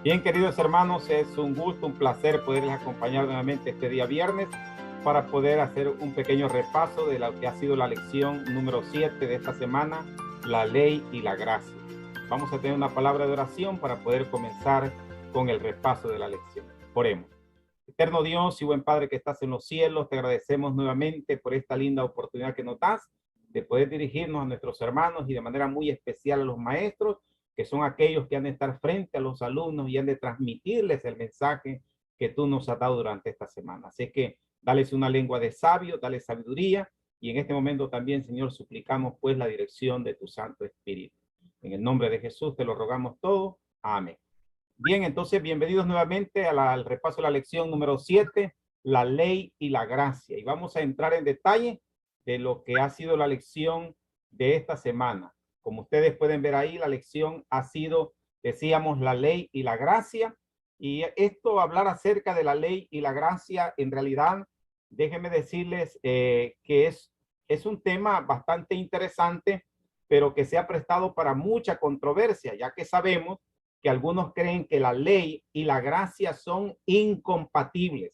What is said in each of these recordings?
Bien, queridos hermanos, es un gusto, un placer poderles acompañar nuevamente este día viernes para poder hacer un pequeño repaso de lo que ha sido la lección número 7 de esta semana, la ley y la gracia. Vamos a tener una palabra de oración para poder comenzar con el repaso de la lección. Oremos. Eterno Dios y buen Padre que estás en los cielos, te agradecemos nuevamente por esta linda oportunidad que nos das de poder dirigirnos a nuestros hermanos y de manera muy especial a los maestros, que son aquellos que han de estar frente a los alumnos y han de transmitirles el mensaje que tú nos has dado durante esta semana. Así que dales una lengua de sabio, dale sabiduría, y en este momento también, Señor, suplicamos pues la dirección de tu Santo Espíritu. En el nombre de Jesús te lo rogamos todo. Amén. Bien, entonces bienvenidos nuevamente al repaso de la lección número 7, la ley y la gracia. Y vamos a entrar en detalle de lo que ha sido la lección de esta semana. Como ustedes pueden ver ahí, la lección ha sido, decíamos, la ley y la gracia. Y esto, hablar acerca de la ley y la gracia, en realidad, déjenme decirles que es un tema bastante interesante, pero que se ha prestado para mucha controversia, ya que sabemos que algunos creen que la ley y la gracia son incompatibles.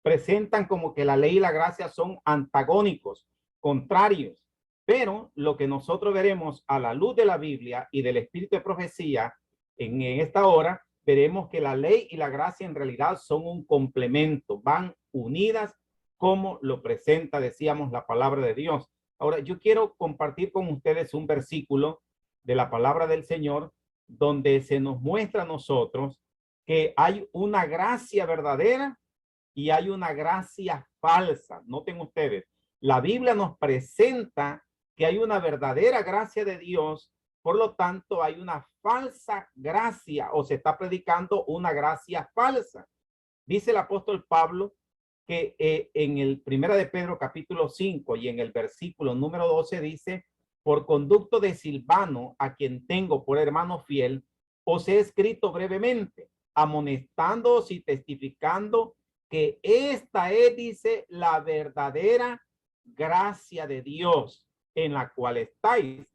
Presentan como que la ley y la gracia son antagónicos, contrarios. Pero lo que nosotros veremos a la luz de la Biblia y del espíritu de profecía en esta hora, veremos que la ley y la gracia en realidad son un complemento, van unidas como lo presenta, decíamos, la palabra de Dios. Ahora, yo quiero compartir con ustedes un versículo de la palabra del Señor donde se nos muestra a nosotros que hay una gracia verdadera y hay una gracia falsa. Noten ustedes, la Biblia nos presenta que hay una verdadera gracia de Dios, por lo tanto hay una falsa gracia o se está predicando una gracia falsa. Dice el apóstol Pablo que en el primera de Pedro capítulo 5 y en el versículo número 12 dice: por conducto de Silvano, a quien tengo por hermano fiel, os he escrito brevemente, amonestándoos y testificando que esta es, dice, la verdadera gracia de Dios en la cual estáis.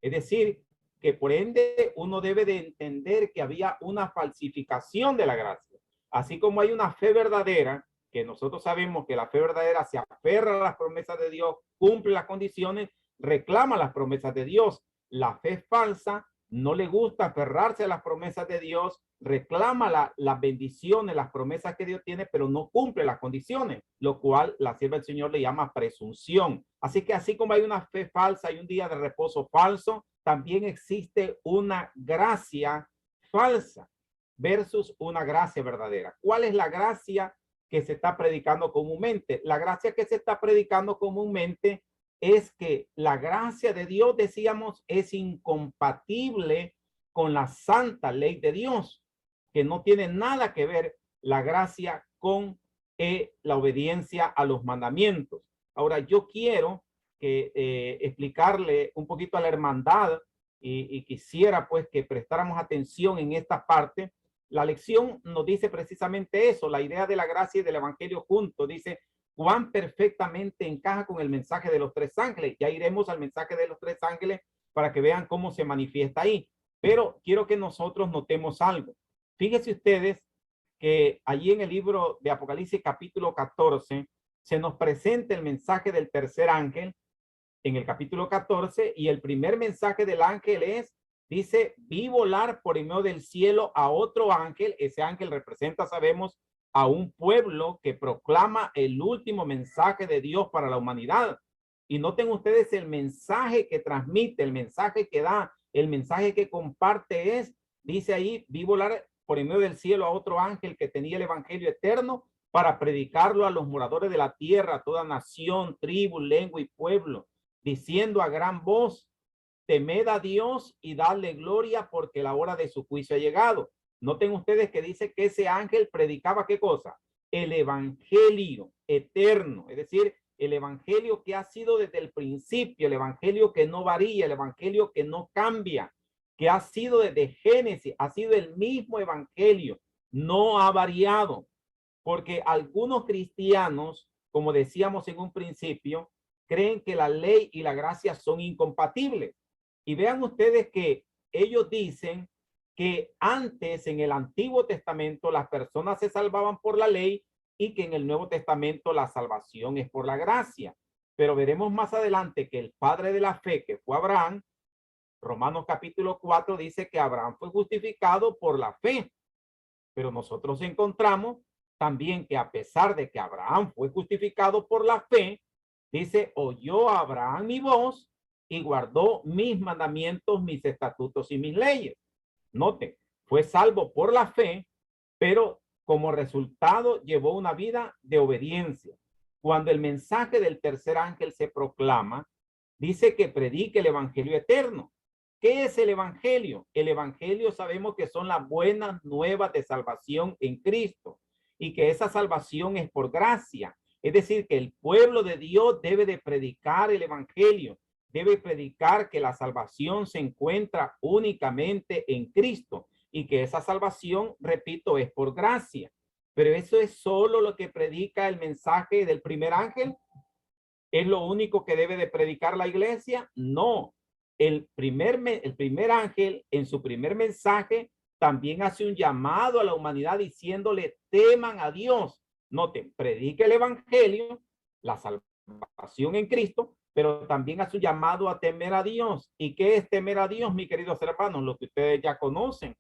Es decir, que por ende uno debe de entender que había una falsificación de la gracia. Así como hay una fe verdadera, que nosotros sabemos que la fe verdadera se aferra a las promesas de Dios, cumple las condiciones, reclama las promesas de Dios. La fe falsa no le gusta aferrarse a las promesas de Dios, reclama las bendiciones, las promesas que Dios tiene, pero no cumple las condiciones, lo cual la sierva del Señor le llama presunción. Así que así como hay una fe falsa, hay un día de reposo falso, también existe una gracia falsa versus una gracia verdadera. ¿Cuál es la gracia que se está predicando comúnmente? La gracia que se está predicando comúnmente es que la gracia de Dios, decíamos, es incompatible con la santa ley de Dios, que no tiene nada que ver la gracia con la obediencia a los mandamientos. Ahora, yo quiero que explicarle un poquito a la hermandad y quisiera pues que prestáramos atención en esta parte. La lección nos dice precisamente eso, la idea de la gracia y del evangelio juntos. Dice cuán perfectamente encaja con el mensaje de los tres ángeles. Ya iremos al mensaje de los tres ángeles para que vean cómo se manifiesta ahí. Pero quiero que nosotros notemos algo. Fíjense ustedes que allí en el libro de Apocalipsis capítulo 14 se nos presenta el mensaje del tercer ángel en el capítulo 14, y el primer mensaje del ángel es, dice, vi volar por en medio del cielo a otro ángel. Ese ángel representa, sabemos, a un pueblo que proclama el último mensaje de Dios para la humanidad. Y noten ustedes el mensaje que transmite, el mensaje que da, el mensaje que comparte es, dice ahí, vi volar por en medio del cielo a otro ángel que tenía el evangelio eterno para predicarlo a los moradores de la tierra, a toda nación, tribu, lengua y pueblo, diciendo a gran voz, temed a Dios y dadle gloria porque la hora de su juicio ha llegado. Noten ustedes que dice que ese ángel predicaba ¿qué cosa? El evangelio eterno, es decir, el evangelio que ha sido desde el principio, el evangelio que no varía, el evangelio que no cambia, que ha sido desde Génesis, ha sido el mismo evangelio, no ha variado, porque algunos cristianos, como decíamos en un principio, creen que la ley y la gracia son incompatibles. Y vean ustedes que ellos dicen que antes en el Antiguo Testamento las personas se salvaban por la ley y que en el Nuevo Testamento la salvación es por la gracia. Pero veremos más adelante que el padre de la fe, que fue Abraham, Romanos capítulo 4 dice que Abraham fue justificado por la fe. Pero nosotros encontramos también que a pesar de que Abraham fue justificado por la fe, dice, oyó a Abraham mi voz y guardó mis mandamientos, mis estatutos y mis leyes. Note, fue salvo por la fe, pero como resultado llevó una vida de obediencia. Cuando el mensaje del tercer ángel se proclama, dice que predique el evangelio eterno. ¿Qué es el evangelio? El evangelio sabemos que son las buenas nuevas de salvación en Cristo y que esa salvación es por gracia. Es decir, que el pueblo de Dios debe de predicar el evangelio, debe predicar que la salvación se encuentra únicamente en Cristo y que esa salvación, repito, es por gracia. Pero eso es solo lo que predica el mensaje del primer ángel. ¿Es lo único que debe de predicar la iglesia? No. El primer ángel en su primer mensaje también hace un llamado a la humanidad diciéndole teman a Dios. Noten, predica el evangelio, la salvación en Cristo, pero también hace un llamado a temer a Dios. ¿Y qué es temer a Dios, mis queridos hermanos? Lo que ustedes ya conocen.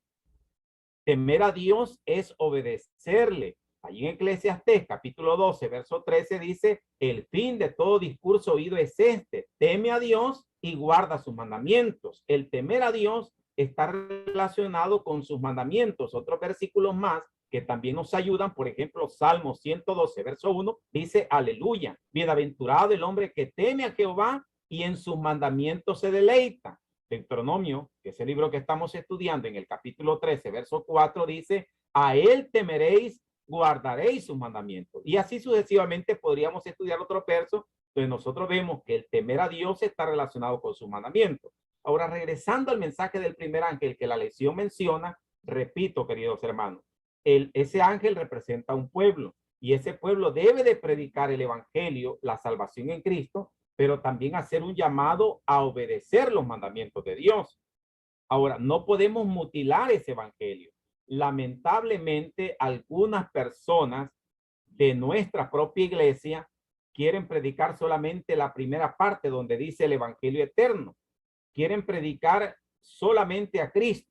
Temer a Dios es obedecerle. Allí en Eclesiastés capítulo 12, verso 13 dice, el fin de todo discurso oído es este, teme a Dios y guarda sus mandamientos. El temer a Dios está relacionado con sus mandamientos. Otros versículos más que también nos ayudan, por ejemplo, Salmo 112, verso 1, dice, aleluya, bienaventurado el hombre que teme a Jehová y en sus mandamientos se deleita. Deuteronomio, que es el libro que estamos estudiando en el capítulo 13, verso 4, dice, a él temeréis, guardaréis sus mandamientos. Y así sucesivamente podríamos estudiar otro verso, donde nosotros vemos que el temer a Dios está relacionado con sus mandamientos. Ahora, regresando al mensaje del primer ángel que la lección menciona, repito, queridos hermanos, ese ángel representa un pueblo y ese pueblo debe de predicar el evangelio, la salvación en Cristo, pero también hacer un llamado a obedecer los mandamientos de Dios. Ahora, no podemos mutilar ese evangelio. Lamentablemente, algunas personas de nuestra propia iglesia quieren predicar solamente la primera parte donde dice el evangelio eterno. Quieren predicar solamente a Cristo.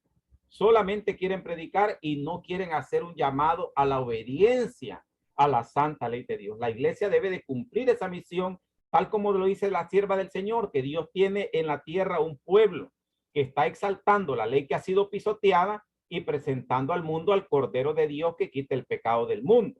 Solamente quieren predicar y no quieren hacer un llamado a la obediencia a la santa ley de Dios. La iglesia debe de cumplir esa misión tal como lo dice la sierva del Señor, que Dios tiene en la tierra un pueblo que está exaltando la ley que ha sido pisoteada y presentando al mundo al Cordero de Dios que quita el pecado del mundo.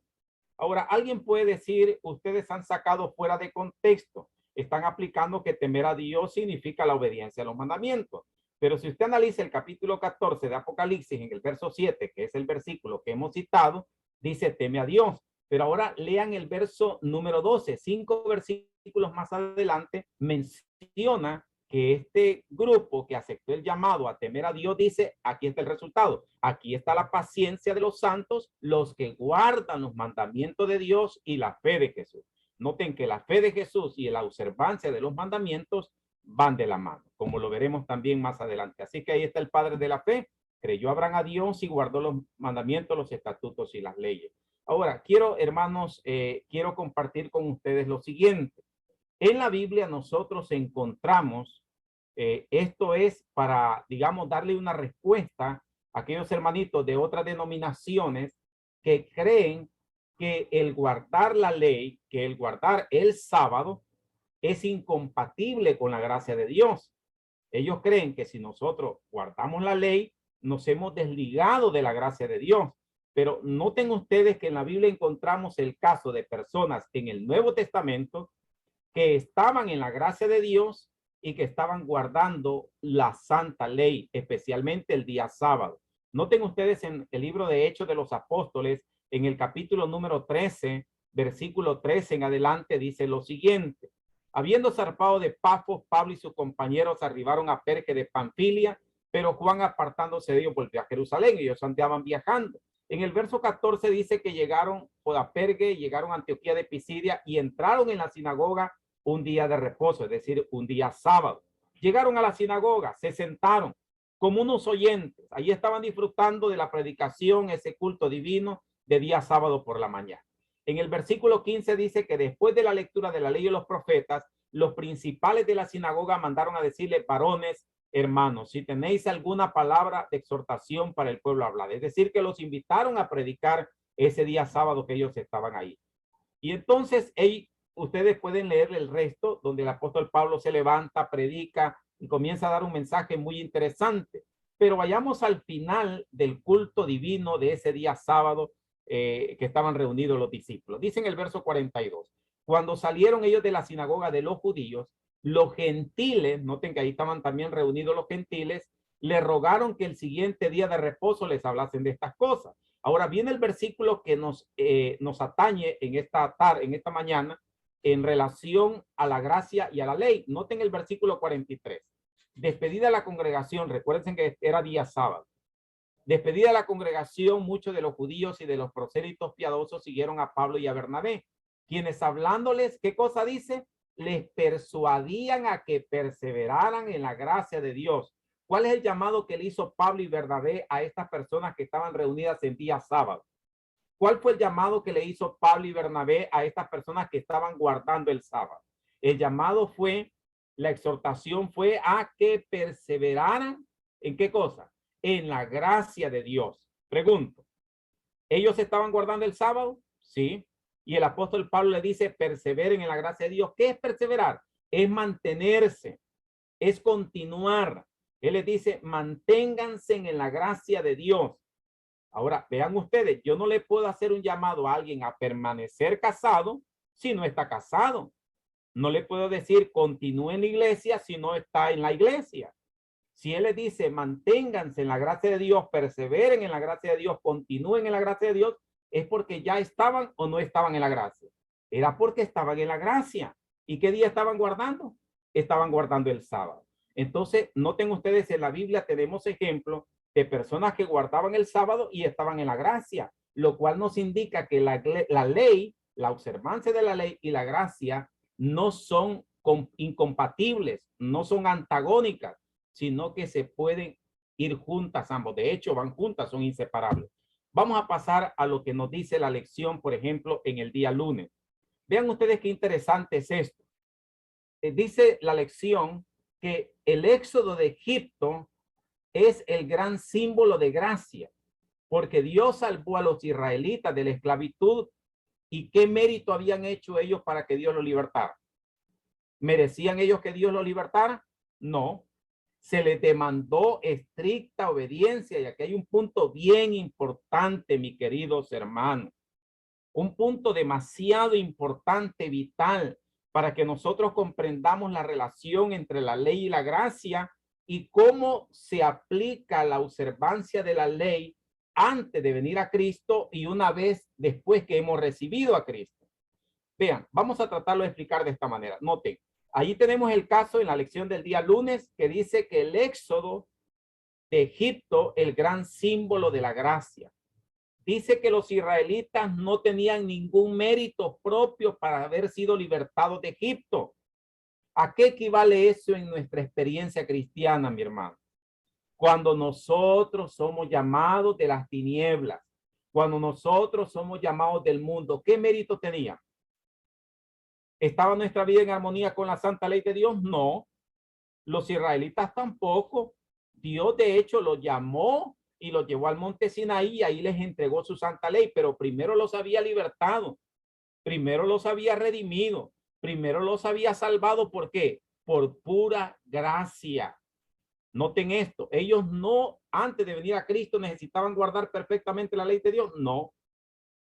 Ahora, alguien puede decir, ustedes han sacado fuera de contexto, están aplicando que temer a Dios significa la obediencia a los mandamientos. Pero si usted analiza el capítulo 14 de Apocalipsis en el verso 7, que es el versículo que hemos citado, dice teme a Dios. Pero ahora lean el verso número 12, 5 versículos más adelante, menciona que este grupo que aceptó el llamado a temer a Dios dice, aquí está el resultado, aquí está la paciencia de los santos, los que guardan los mandamientos de Dios y la fe de Jesús. Noten que la fe de Jesús y la observancia de los mandamientos van de la mano, como lo veremos también más adelante. Así que ahí está el padre de la fe, creyó Abraham a Dios y guardó los mandamientos, los estatutos y las leyes. Ahora, hermanos, quiero compartir con ustedes lo siguiente. En la Biblia nosotros encontramos, esto es para, digamos, darle una respuesta a aquellos hermanitos de otras denominaciones que creen que el guardar la ley, que el guardar el sábado es incompatible con la gracia de Dios. Ellos creen que si nosotros guardamos la ley, nos hemos desligado de la gracia de Dios. Pero noten ustedes que en la Biblia encontramos el caso de personas en el Nuevo Testamento que estaban en la gracia de Dios y que estaban guardando la santa ley, especialmente el día sábado. Noten ustedes en el libro de Hechos de los Apóstoles, en el capítulo número 13, versículo 13 en adelante, dice lo siguiente. Habiendo zarpado de Pafos, Pablo y sus compañeros arribaron a Perge de Panfilia, pero Juan apartándose de ellos volvió a Jerusalén y ellos andaban viajando. En el verso 14 dice que llegaron a Perge, llegaron a Antioquía de Pisidia y entraron en la sinagoga un día de reposo, es decir, un día sábado. Llegaron a la sinagoga, se sentaron como unos oyentes. Ahí estaban disfrutando de la predicación, ese culto divino de día sábado por la mañana. En el versículo 15 dice que después de la lectura de la ley y los profetas, los principales de la sinagoga mandaron a decirle: varones, hermanos, si tenéis alguna palabra de exhortación para el pueblo, hablad. Es decir, que los invitaron a predicar ese día sábado que ellos estaban ahí. Y entonces ustedes pueden leer el resto, donde el apóstol Pablo se levanta, predica y comienza a dar un mensaje muy interesante. Pero vayamos al final del culto divino de ese día sábado que estaban reunidos los discípulos. Dice en el verso 42, cuando salieron ellos de la sinagoga de los judíos, los gentiles, noten que ahí estaban también reunidos los gentiles, le rogaron que el siguiente día de reposo les hablasen de estas cosas. Ahora viene el versículo que nos atañe en esta mañana en relación a la gracia y a la ley. Noten el versículo 43. Despedida la congregación, recuerden que era día sábado. Despedida la congregación, muchos de los judíos y de los prosélitos piadosos siguieron a Pablo y a Bernabé, quienes hablándoles, ¿qué cosa dice? Les persuadían a que perseveraran en la gracia de Dios. ¿Cuál es el llamado que le hizo Pablo y Bernabé a estas personas que estaban reunidas en día sábado? ¿Cuál fue el llamado que le hizo Pablo y Bernabé a estas personas que estaban guardando el sábado? El llamado fue, la exhortación fue a que perseveraran ¿en qué cosa? En la gracia de Dios. Pregunto, ¿ellos estaban guardando el sábado? Sí. Y el apóstol Pablo le dice, perseveren en la gracia de Dios. ¿Qué es perseverar? Es mantenerse, es continuar. Él les dice, manténganse en la gracia de Dios. Ahora, vean ustedes, yo no le puedo hacer un llamado a alguien a permanecer casado si no está casado. No le puedo decir continúe en la iglesia si no está en la iglesia. Si él les dice manténganse en la gracia de Dios, perseveren en la gracia de Dios, continúen en la gracia de Dios, es porque ya estaban o no estaban en la gracia. Era porque estaban en la gracia. ¿Y qué día estaban guardando? Estaban guardando el sábado. Entonces, noten ustedes, en la Biblia tenemos ejemplos de personas que guardaban el sábado y estaban en la gracia, lo cual nos indica que la ley, la observancia de la ley y la gracia no son incompatibles, no son antagónicas, sino que se pueden ir juntas ambos. De hecho, van juntas, son inseparables. Vamos a pasar a lo que nos dice la lección, por ejemplo, en el día lunes. Vean ustedes qué interesante es esto. Dice la lección que el éxodo de Egipto es el gran símbolo de gracia, porque Dios salvó a los israelitas de la esclavitud. ¿Y qué mérito habían hecho ellos para que Dios los libertara? ¿Merecían ellos que Dios los libertara? No. Se les demandó estricta obediencia, y aquí hay un punto bien importante, mis queridos hermanos. Un punto demasiado importante, vital, para que nosotros comprendamos la relación entre la ley y la gracia y cómo se aplica la observancia de la ley antes de venir a Cristo y una vez después que hemos recibido a Cristo. Vean, vamos a tratarlo de explicar de esta manera. Noten, ahí tenemos el caso en la lección del día lunes que dice que el éxodo de Egipto, el gran símbolo de la gracia. Dice que los israelitas no tenían ningún mérito propio para haber sido libertados de Egipto. ¿A qué equivale eso en nuestra experiencia cristiana, mi hermano? Cuando nosotros somos llamados de las tinieblas, cuando nosotros somos llamados del mundo, ¿qué mérito tenía? ¿Estaba nuestra vida en armonía con la santa ley de Dios? No. Los israelitas tampoco. Dios de hecho los llamó y los llevó al monte Sinaí y ahí les entregó su santa ley, pero primero los había libertado, primero los había redimido, primero los había salvado. ¿Por qué? Por pura gracia. Noten esto, ellos no, antes de venir a Cristo, necesitaban guardar perfectamente la ley de Dios. No,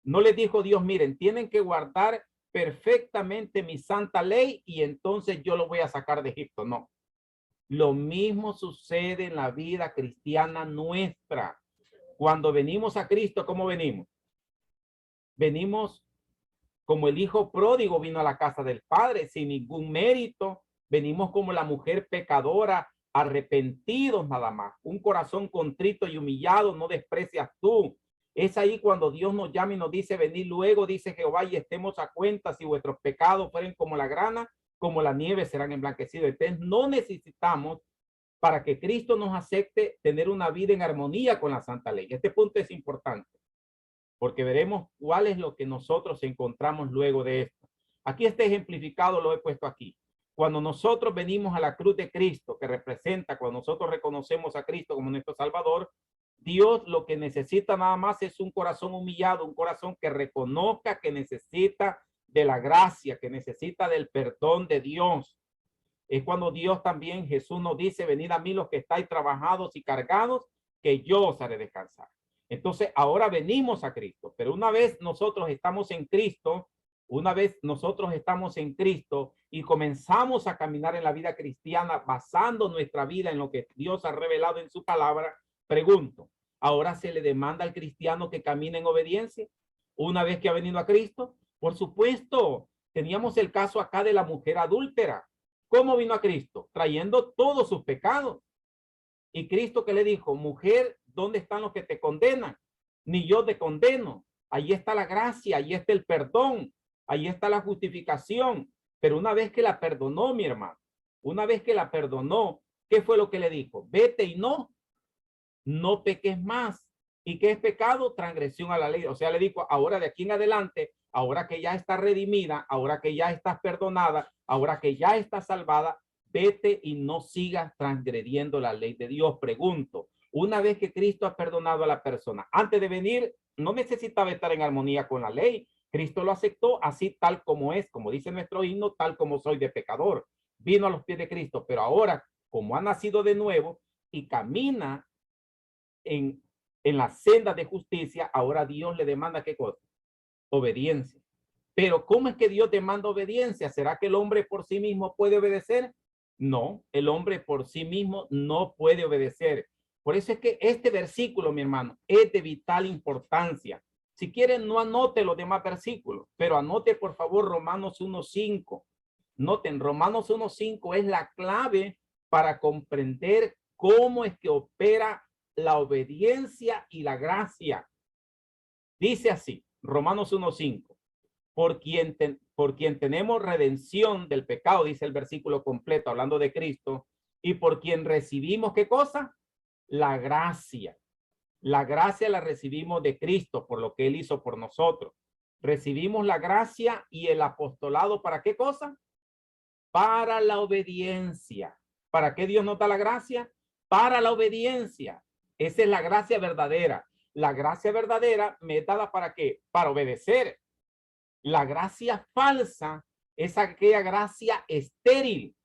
no les dijo Dios, miren, tienen que guardar perfectamente mi santa ley y entonces yo lo voy a sacar de Egipto. No. Lo mismo sucede en la vida cristiana nuestra. Cuando venimos a Cristo, ¿cómo venimos? Venimos como el hijo pródigo vino a la casa del Padre sin ningún mérito. Venimos como la mujer pecadora, arrepentidos nada más. Un corazón contrito y humillado no desprecias tú. Es ahí cuando Dios nos llama y nos dice, venid luego, dice Jehová, y estemos a cuenta. Si vuestros pecados fueren como la grana, como la nieve serán emblanquecidos. Entonces no necesitamos para que Cristo nos acepte tener una vida en armonía con la santa ley. Este punto es importante, porque veremos cuál es lo que nosotros encontramos luego de esto. Aquí está ejemplificado, lo he puesto aquí. Cuando nosotros venimos a la cruz de Cristo, que representa, cuando nosotros reconocemos a Cristo como nuestro Salvador, Dios lo que necesita nada más es un corazón humillado, un corazón que reconozca que necesita de la gracia, que necesita del perdón de Dios. Es cuando Dios también, Jesús nos dice, venid a mí los que estáis trabajados y cargados, que yo os haré descansar. Entonces, ahora venimos a Cristo, pero una vez nosotros estamos en Cristo, y comenzamos a caminar en la vida cristiana basando nuestra vida en lo que Dios ha revelado en su palabra, pregunto, ¿ahora se le demanda al cristiano que camine en obediencia una vez que ha venido a Cristo? Por supuesto, teníamos el caso acá de la mujer adúltera. ¿Cómo vino a Cristo? Trayendo todos sus pecados. Y Cristo, que le dijo, mujer, ¿dónde están los que te condenan? Ni yo te condeno. Allí está la gracia, allí está el perdón, allí está la justificación. Pero una vez que la perdonó, mi hermano, una vez que la perdonó, ¿qué fue lo que le dijo? Vete y no peques más. ¿Y qué es pecado? Transgresión a la ley. O sea, le dijo, ahora de aquí en adelante, ahora que ya está redimida, ahora que ya estás perdonada, ahora que ya estás salvada, vete y no sigas transgrediendo la ley de Dios. Pregunto, una vez que Cristo ha perdonado a la persona, antes de venir, no necesitaba estar en armonía con la ley. Cristo lo aceptó así tal como es, como dice nuestro himno, tal como soy de pecador. Vino a los pies de Cristo, pero ahora, como ha nacido de nuevo y camina en la senda de justicia, ahora Dios le demanda ¿qué cosa? Obediencia. Pero ¿cómo es que Dios demanda obediencia? ¿Será que el hombre por sí mismo puede obedecer? No, el hombre por sí mismo no puede obedecer. Por eso es que este versículo, mi hermano, es de vital importancia. Si quieren, no anote los demás versículos, pero anote por favor Romanos 1:5. Noten, Romanos 1:5 es la clave para comprender cómo es que opera la obediencia y la gracia. Dice así, Romanos 1:5, por quien tenemos redención del pecado, dice el versículo completo, hablando de Cristo, y por quien recibimos, ¿qué cosa? La gracia. La gracia la recibimos de Cristo por lo que Él hizo por nosotros. Recibimos la gracia y el apostolado, ¿para qué cosa? Para la obediencia. ¿Para qué Dios nos da la gracia? Para la obediencia. Esa es la gracia verdadera. La gracia verdadera me es dada ¿para qué? Para obedecer. La gracia falsa es aquella gracia estéril.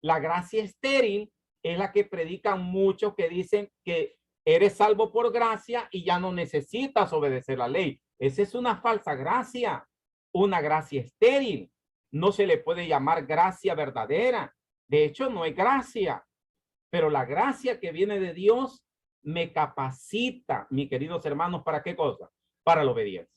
La gracia estéril es la que predican muchos que dicen que eres salvo por gracia y ya no necesitas obedecer la ley. Esa es una falsa gracia, una gracia estéril. No se le puede llamar gracia verdadera. De hecho, no es gracia. Pero la gracia que viene de Dios me capacita, mis queridos hermanos, ¿para qué cosa? Para la obediencia.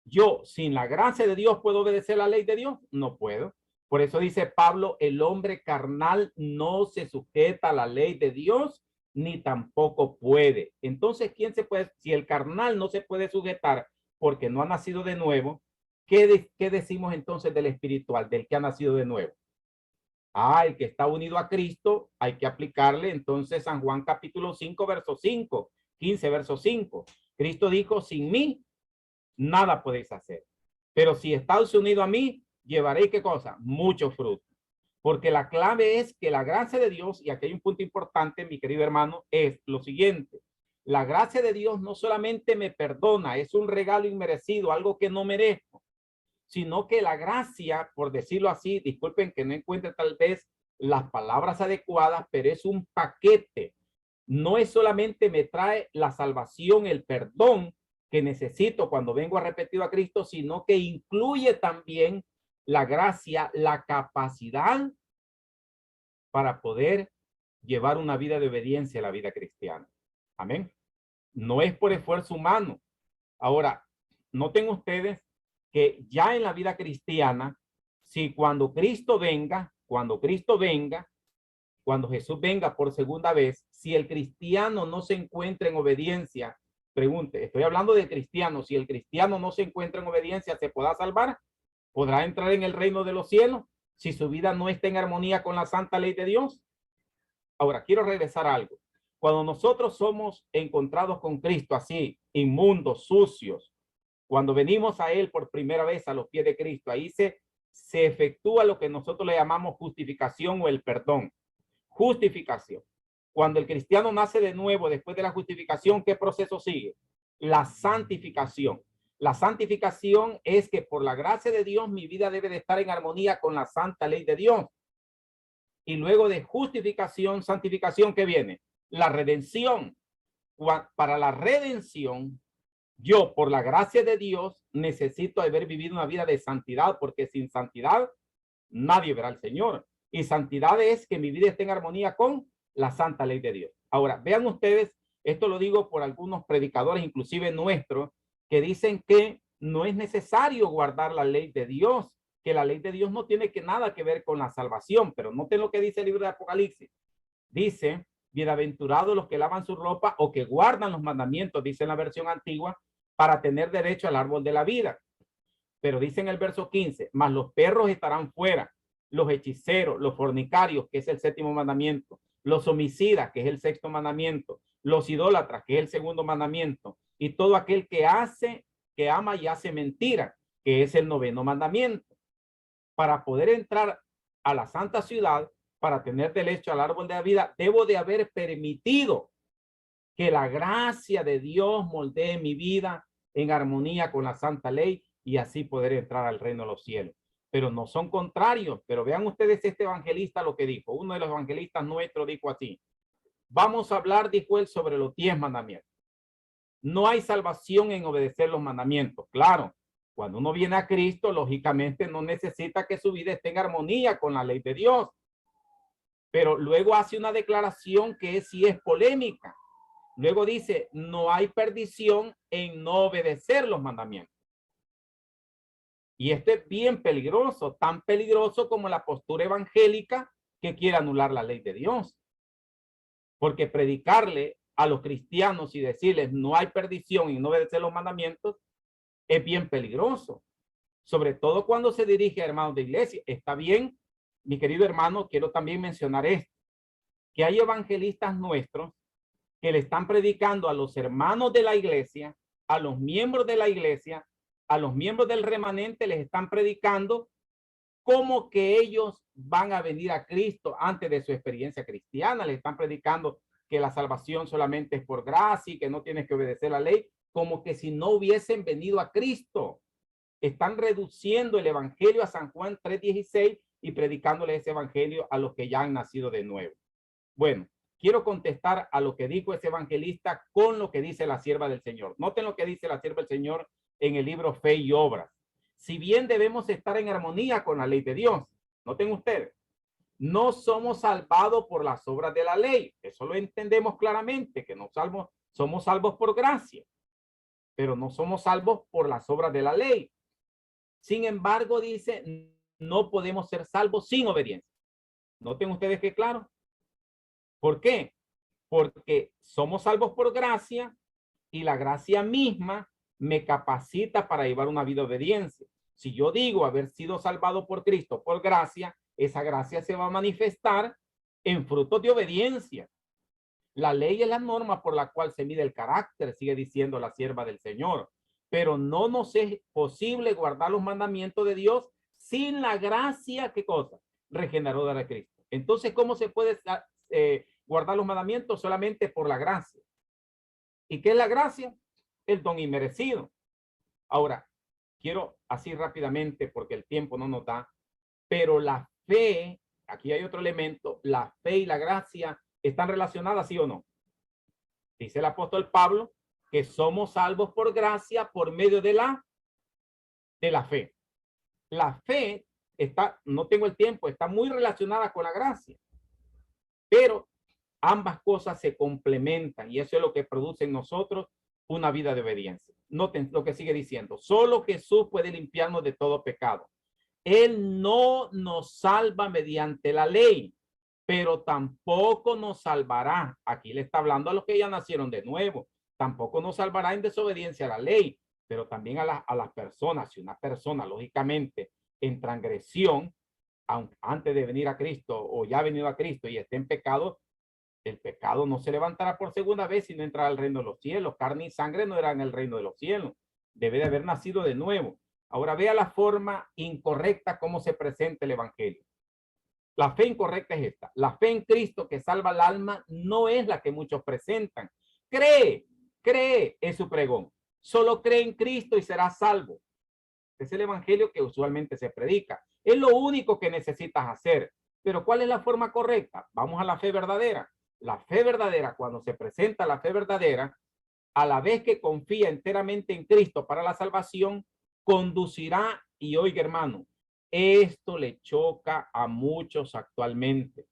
Yo, sin la gracia de Dios, ¿puedo obedecer la ley de Dios? No puedo. Por eso dice Pablo, el hombre carnal no se sujeta a la ley de Dios, ni tampoco puede. Entonces, ¿quién se puede? Si el carnal no se puede sujetar porque no ha nacido de nuevo, ¿qué decimos entonces del espiritual, del que ha nacido de nuevo? El que está unido a Cristo, hay que aplicarle entonces San Juan capítulo 5, verso 5, 15, verso 5. Cristo dijo, sin mí, nada podéis hacer. Pero si estáis unidos a mí, llevaréis ¿qué cosa? Mucho fruto. Porque la clave es que la gracia de Dios, y aquí hay un punto importante, mi querido hermano, es lo siguiente. La gracia de Dios no solamente me perdona, es un regalo inmerecido, algo que no merezco, sino que la gracia, por decirlo así, disculpen que no encuentre tal vez las palabras adecuadas, pero es un paquete. No es solamente me trae la salvación, el perdón que necesito cuando vengo arrepentido a Cristo, sino que incluye también la gracia, la capacidad para poder llevar una vida de obediencia a la vida cristiana. Amén. No es por esfuerzo humano. Ahora, noten ustedes que ya en la vida cristiana, si cuando Cristo venga, cuando Jesús venga por segunda vez, si el cristiano no se encuentra en obediencia, pregunte, estoy hablando de cristianos, si el cristiano no se encuentra en obediencia, ¿se podrá salvar? ¿Podrá entrar en el reino de los cielos si su vida no está en armonía con la santa ley de Dios? Ahora, quiero regresar a algo. Cuando nosotros somos encontrados con Cristo así, inmundos, sucios, cuando venimos a Él por primera vez a los pies de Cristo, ahí se efectúa lo que nosotros le llamamos justificación o el perdón. Justificación. Cuando el cristiano nace de nuevo después de la justificación, ¿qué proceso sigue? La santificación. La santificación es que por la gracia de Dios mi vida debe de estar en armonía con la santa ley de Dios. Y luego de justificación, santificación, ¿qué viene? La redención. Para la redención, yo por la gracia de Dios necesito haber vivido una vida de santidad, porque sin santidad nadie verá al Señor. Y santidad es que mi vida esté en armonía con la santa ley de Dios. Ahora, vean ustedes, esto lo digo por algunos predicadores, inclusive nuestros, que dicen que no es necesario guardar la ley de Dios, que la ley de Dios no tiene nada que ver con la salvación. Pero noten lo que dice el libro de Apocalipsis. Dice, bienaventurados los que lavan su ropa o que guardan los mandamientos, dice en la versión antigua, para tener derecho al árbol de la vida. Pero dice en el verso 15, mas los perros estarán fuera, los hechiceros, los fornicarios, que es el séptimo mandamiento, los homicidas, que es el sexto mandamiento, los idólatras, que es el segundo mandamiento, y todo aquel que ama y hace mentira, que es el noveno mandamiento. Para poder entrar a la santa ciudad, para tener derecho al árbol de la vida, debo de haber permitido que la gracia de Dios moldee mi vida en armonía con la santa ley y así poder entrar al reino de los cielos. Pero no son contrarios. Pero vean ustedes este evangelista lo que dijo. Uno de los evangelistas nuestros dijo así: vamos a hablar, dijo él, sobre los 10 mandamientos. No hay salvación en obedecer los mandamientos. Claro, cuando uno viene a Cristo, lógicamente no necesita que su vida esté en armonía con la ley de Dios. Pero luego hace una declaración que sí es polémica. Luego dice, no hay perdición en no obedecer los mandamientos. Y esto es bien peligroso, tan peligroso como la postura evangélica que quiere anular la ley de Dios. Porque predicarle a los cristianos y decirles no hay perdición en no obedecer los mandamientos es bien peligroso. Sobre todo cuando se dirige a hermanos de iglesia. Está bien, mi querido hermano, quiero también mencionar esto, que hay evangelistas nuestros que le están predicando a los hermanos de la iglesia, a los miembros de la iglesia, a los miembros del remanente, les están predicando como que ellos van a venir a Cristo antes de su experiencia cristiana. Les están predicando que la salvación solamente es por gracia y que no tienes que obedecer la ley, como que si no hubiesen venido a Cristo. Están reduciendo el evangelio a San Juan 3:16 y predicándole ese evangelio a los que ya han nacido de nuevo. Bueno, quiero contestar a lo que dijo ese evangelista con lo que dice la sierva del Señor. Noten lo que dice la sierva del Señor en el libro Fe y Obras. Si bien debemos estar en armonía con la ley de Dios, noten ustedes, no somos salvados por las obras de la ley. Eso lo entendemos claramente, que no somos salvos por gracia, pero no somos salvos por las obras de la ley. Sin embargo, dice, no podemos ser salvos sin obediencia. Noten ustedes que claro. ¿Por qué? Porque somos salvos por gracia y la gracia misma me capacita para llevar una vida de obediencia. Si yo digo haber sido salvado por Cristo por gracia, esa gracia se va a manifestar en frutos de obediencia. La ley es la norma por la cual se mide el carácter, sigue diciendo la sierva del Señor. Pero no nos es posible guardar los mandamientos de Dios sin la gracia, ¿qué cosa? Regeneradora de Cristo. Entonces, ¿cómo se puede guardar los mandamientos? Solamente por la gracia. ¿Y qué es la gracia? El don inmerecido. Ahora, quiero así rápidamente, porque el tiempo no nos da, pero la fe, aquí hay otro elemento, la fe y la gracia están relacionadas, ¿sí o no? Dice el apóstol Pablo que somos salvos por gracia por medio de la fe. La fe está, no tengo el tiempo, está muy relacionada con la gracia, pero ambas cosas se complementan y eso es lo que produce en nosotros una vida de obediencia. Noten lo que sigue diciendo, solo Jesús puede limpiarnos de todo pecado. Él no nos salva mediante la ley, pero tampoco nos salvará. Aquí le está hablando a los que ya nacieron de nuevo. Tampoco nos salvará en desobediencia a la ley, pero también a las personas. Si una persona, lógicamente, en transgresión, antes de venir a Cristo o ya ha venido a Cristo y está en pecado, El pecado no se levantará por segunda vez si no entrará al reino de los cielos. Carne y sangre no eran el reino de los cielos. Debe de haber nacido de nuevo. Ahora vea la forma incorrecta como se presenta el evangelio. La fe incorrecta es esta. La fe en Cristo que salva el alma no es la que muchos presentan. Cree es su pregón. Solo cree en Cristo y serás salvo. Es el evangelio que usualmente se predica. Es lo único que necesitas hacer. Pero ¿cuál es la forma correcta? Vamos a la fe verdadera. La fe verdadera, cuando se presenta la fe verdadera, a la vez que confía enteramente en Cristo para la salvación, conducirá, y oiga hermano, esto le choca a muchos actualmente.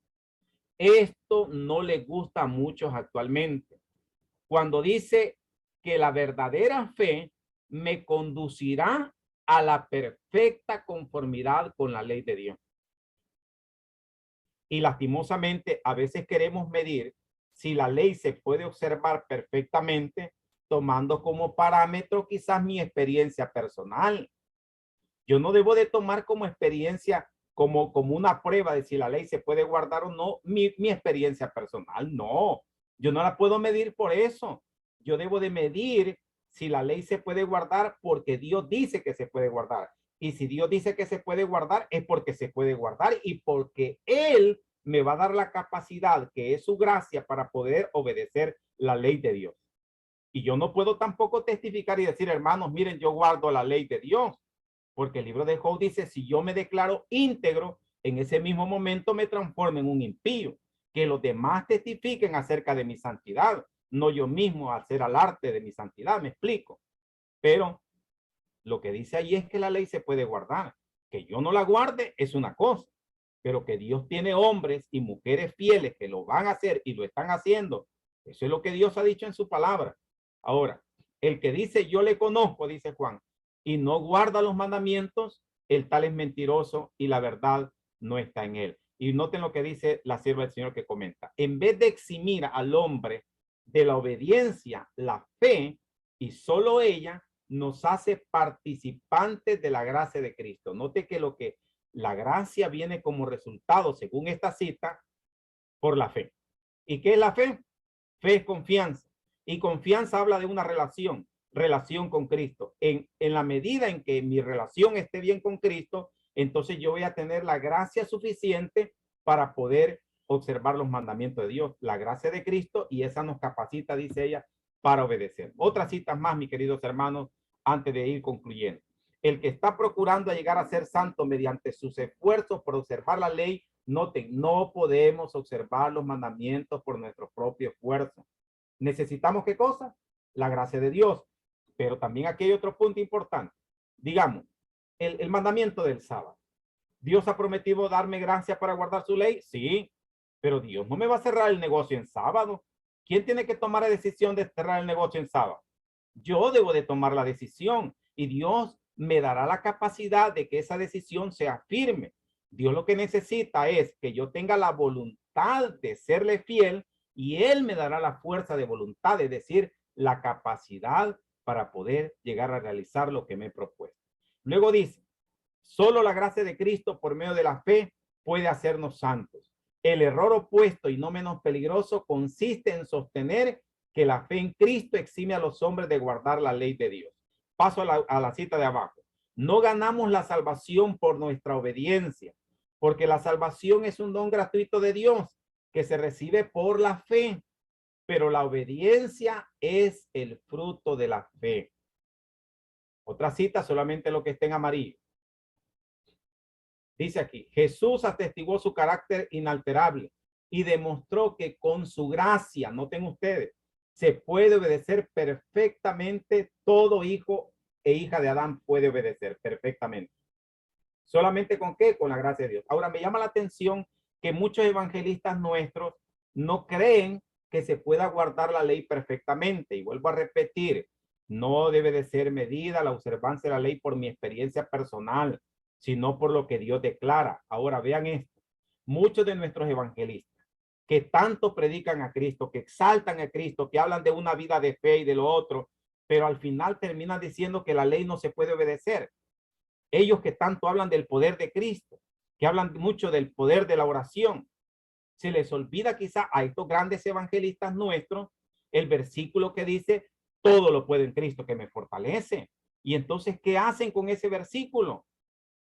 Esto no le gusta a muchos actualmente. Cuando dice que la verdadera fe me conducirá a la perfecta conformidad con la ley de Dios. Y lastimosamente a veces queremos medir si la ley se puede observar perfectamente tomando como parámetro quizás mi experiencia personal. Yo no debo de tomar como experiencia, como una prueba de si la ley se puede guardar o no, mi experiencia personal. No, yo no la puedo medir por eso. Yo debo de medir si la ley se puede guardar porque Dios dice que se puede guardar. Y si Dios dice que se puede guardar, es porque se puede guardar y porque Él me va a dar la capacidad, que es su gracia, para poder obedecer la ley de Dios. Y yo no puedo tampoco testificar y decir, hermanos, miren, yo guardo la ley de Dios. Porque el libro de Job dice, si yo me declaro íntegro, en ese mismo momento me transformo en un impío. Que los demás testifiquen acerca de mi santidad, no yo mismo hacer alarde de mi santidad, me explico. Pero lo que dice ahí es que la ley se puede guardar. Que yo no la guarde es una cosa, pero que Dios tiene hombres y mujeres fieles que lo van a hacer y lo están haciendo. Eso es lo que Dios ha dicho en su palabra. Ahora, el que dice yo le conozco, dice Juan, y no guarda los mandamientos, el tal es mentiroso y la verdad no está en él. Y noten lo que dice la sierva del Señor que comenta. En vez de eximir al hombre de la obediencia, la fe, y solo ella nos hace participantes de la gracia de Cristo. Note que la gracia viene como resultado, según esta cita, por la fe. ¿Y qué es la fe? Fe es confianza. Y confianza habla de una relación con Cristo. En la medida en que mi relación esté bien con Cristo, entonces yo voy a tener la gracia suficiente para poder observar los mandamientos de Dios, la gracia de Cristo, y esa nos capacita, dice ella, para obedecer. Otras citas más, mis queridos hermanos, antes de ir concluyendo. El que está procurando llegar a ser santo mediante sus esfuerzos por observar la ley, noten, no podemos observar los mandamientos por nuestro propio esfuerzo. ¿Necesitamos qué cosa? La gracia de Dios. Pero también aquí hay otro punto importante. Digamos, el mandamiento del sábado. ¿Dios ha prometido darme gracia para guardar su ley? Sí, pero Dios no me va a cerrar el negocio en sábado. ¿Quién tiene que tomar la decisión de cerrar el negocio en sábado? Yo debo de tomar la decisión y Dios me dará la capacidad de que esa decisión sea firme. Dios lo que necesita es que yo tenga la voluntad de serle fiel y Él me dará la fuerza de voluntad, es decir, la capacidad para poder llegar a realizar lo que me he propuesto. Luego dice, solo la gracia de Cristo por medio de la fe puede hacernos santos. El error opuesto y no menos peligroso consiste en sostener que la fe en Cristo exime a los hombres de guardar la ley de Dios. Paso a la cita de abajo. No ganamos la salvación por nuestra obediencia, porque la salvación es un don gratuito de Dios que se recibe por la fe, pero la obediencia es el fruto de la fe. Otra cita, solamente lo que esté en amarillo. Dice aquí, Jesús atestiguó su carácter inalterable y demostró que con su gracia, noten ustedes, se puede obedecer perfectamente. Todo hijo e hija de Adán puede obedecer perfectamente. ¿Solamente con qué? Con la gracia de Dios. Ahora me llama la atención que muchos evangelistas nuestros no creen que se pueda guardar la ley perfectamente. Y vuelvo a repetir, no debe de ser medida la observancia de la ley por mi experiencia personal, sino por lo que Dios declara. Ahora vean esto. Muchos de nuestros evangelistas que tanto predican a Cristo, que exaltan a Cristo, que hablan de una vida de fe y de lo otro, pero al final terminan diciendo que la ley no se puede obedecer. Ellos que tanto hablan del poder de Cristo, que hablan mucho del poder de la oración, se les olvida quizá a estos grandes evangelistas nuestros el versículo que dice, todo lo puedo en Cristo que me fortalece. Y entonces, ¿qué hacen con ese versículo?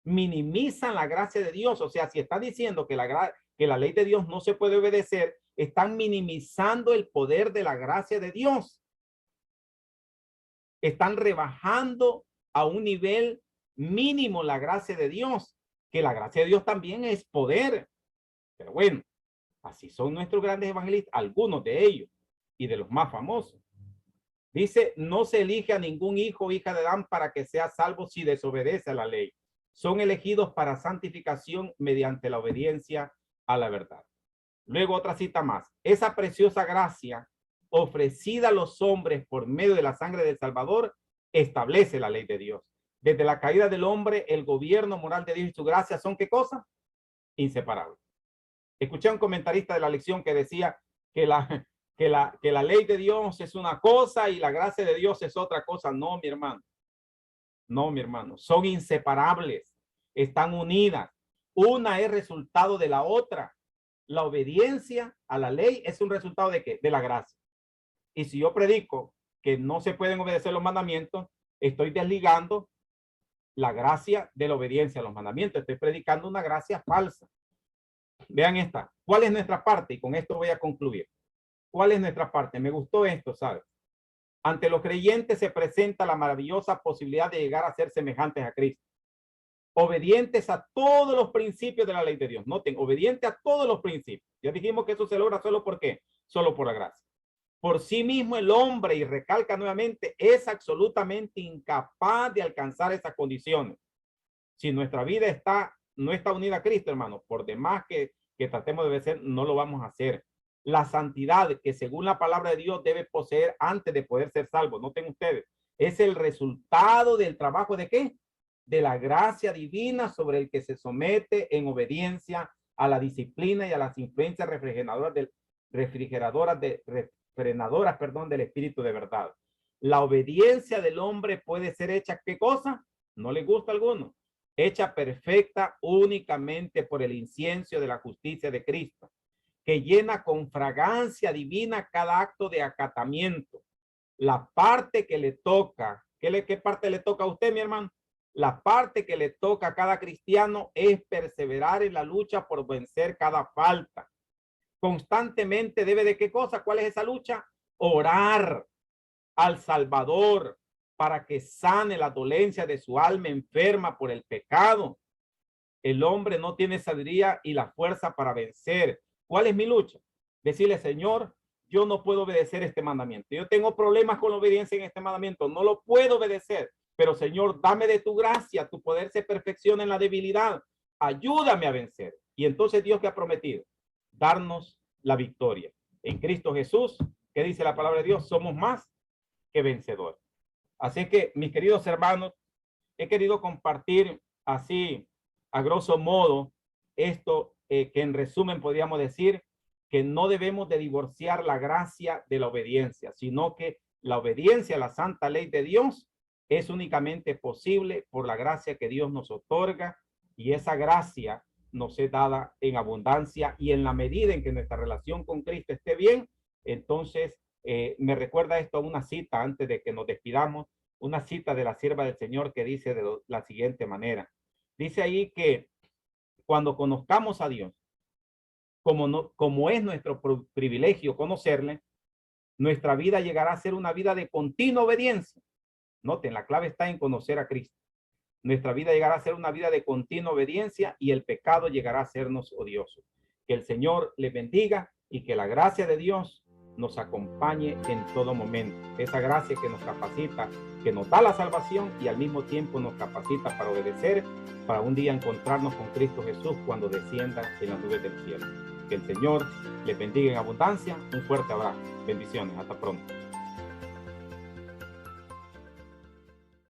Minimizan la gracia de Dios. O sea, si está diciendo que la ley de Dios no se puede obedecer, están minimizando el poder de la gracia de Dios. Están rebajando a un nivel mínimo la gracia de Dios, que la gracia de Dios también es poder. Pero bueno, así son nuestros grandes evangelistas, algunos de ellos y de los más famosos. Dice, no se elige a ningún hijo o hija de Adán para que sea salvo si desobedece a la ley. Son elegidos para santificación mediante la obediencia a la verdad. Luego otra cita más. Esa preciosa gracia ofrecida a los hombres por medio de la sangre del Salvador establece la ley de Dios. Desde la caída del hombre, el gobierno moral de Dios y su gracia son ¿qué cosa? Inseparables. Escuché a un comentarista de la lección que decía que la ley de Dios es una cosa y la gracia de Dios es otra cosa. No, mi hermano. No, mi hermano. Son inseparables. Están unidas. Una es resultado de la otra. La obediencia a la ley es un resultado de ¿qué? De la gracia. Y si yo predico que no se pueden obedecer los mandamientos, estoy desligando la gracia de la obediencia a los mandamientos. Estoy predicando una gracia falsa. Vean esta. ¿Cuál es nuestra parte? Y con esto voy a concluir. ¿Cuál es nuestra parte? Me gustó esto, ¿sabes? Ante los creyentes se presenta la maravillosa posibilidad de llegar a ser semejantes a Cristo. Obedientes a todos los principios de la ley de Dios. Noten, obediente a todos los principios. Ya dijimos que eso se logra solo ¿por qué? Solo por la gracia. Por sí mismo el hombre, y recalca nuevamente, es absolutamente incapaz de alcanzar esas condiciones. Si nuestra vida no está unida a Cristo, hermano, por demás que tratemos de obedecer, no lo vamos a hacer. La santidad que según la palabra de Dios debe poseer antes de poder ser salvo, noten ustedes, es el resultado del trabajo ¿de qué? De la gracia divina sobre el que se somete en obediencia a la disciplina y a las influencias refrigeradoras del Espíritu de verdad. La obediencia del hombre puede ser hecha, ¿qué cosa? No le gusta a alguno. Hecha perfecta únicamente por el incienso de la justicia de Cristo, que llena con fragancia divina cada acto de acatamiento. La parte que le toca, ¿qué parte le toca a usted, mi hermano? La parte que le toca a cada cristiano es perseverar en la lucha por vencer cada falta. Constantemente debe de ¿qué cosa? ¿Cuál es esa lucha? Orar al Salvador para que sane la dolencia de su alma enferma por el pecado. El hombre no tiene sabiduría y la fuerza para vencer. ¿Cuál es mi lucha? Decirle, Señor, yo no puedo obedecer este mandamiento. Yo tengo problemas con la obediencia en este mandamiento. No lo puedo obedecer. Pero, Señor, dame de tu gracia. Tu poder se perfecciona en la debilidad. Ayúdame a vencer. Y entonces Dios que ha prometido darnos la victoria. En Cristo Jesús, que dice la palabra de Dios, somos más que vencedores. Así que, mis queridos hermanos, he querido compartir así, a grosso modo, esto que en resumen podríamos decir que no debemos de divorciar la gracia de la obediencia, sino que la obediencia a la santa ley de Dios es únicamente posible por la gracia que Dios nos otorga, y esa gracia nos es dada en abundancia, y en la medida en que nuestra relación con Cristo esté bien, entonces me recuerda esto a una cita antes de que nos despidamos, una cita de la sierva del Señor que dice de la siguiente manera. Dice ahí que cuando conozcamos a Dios, como es nuestro privilegio conocerle, nuestra vida llegará a ser una vida de continua obediencia. Noten, la clave está en conocer a Cristo. Nuestra vida llegará a ser una vida de continua obediencia y el pecado llegará a sernos odioso. Que el Señor les bendiga y que la gracia de Dios nos acompañe en todo momento. Esa gracia que nos capacita, que nos da la salvación y al mismo tiempo nos capacita para obedecer, para un día encontrarnos con Cristo Jesús cuando descienda en las nubes del cielo. Que el Señor les bendiga en abundancia. Un fuerte abrazo. Bendiciones. Hasta pronto.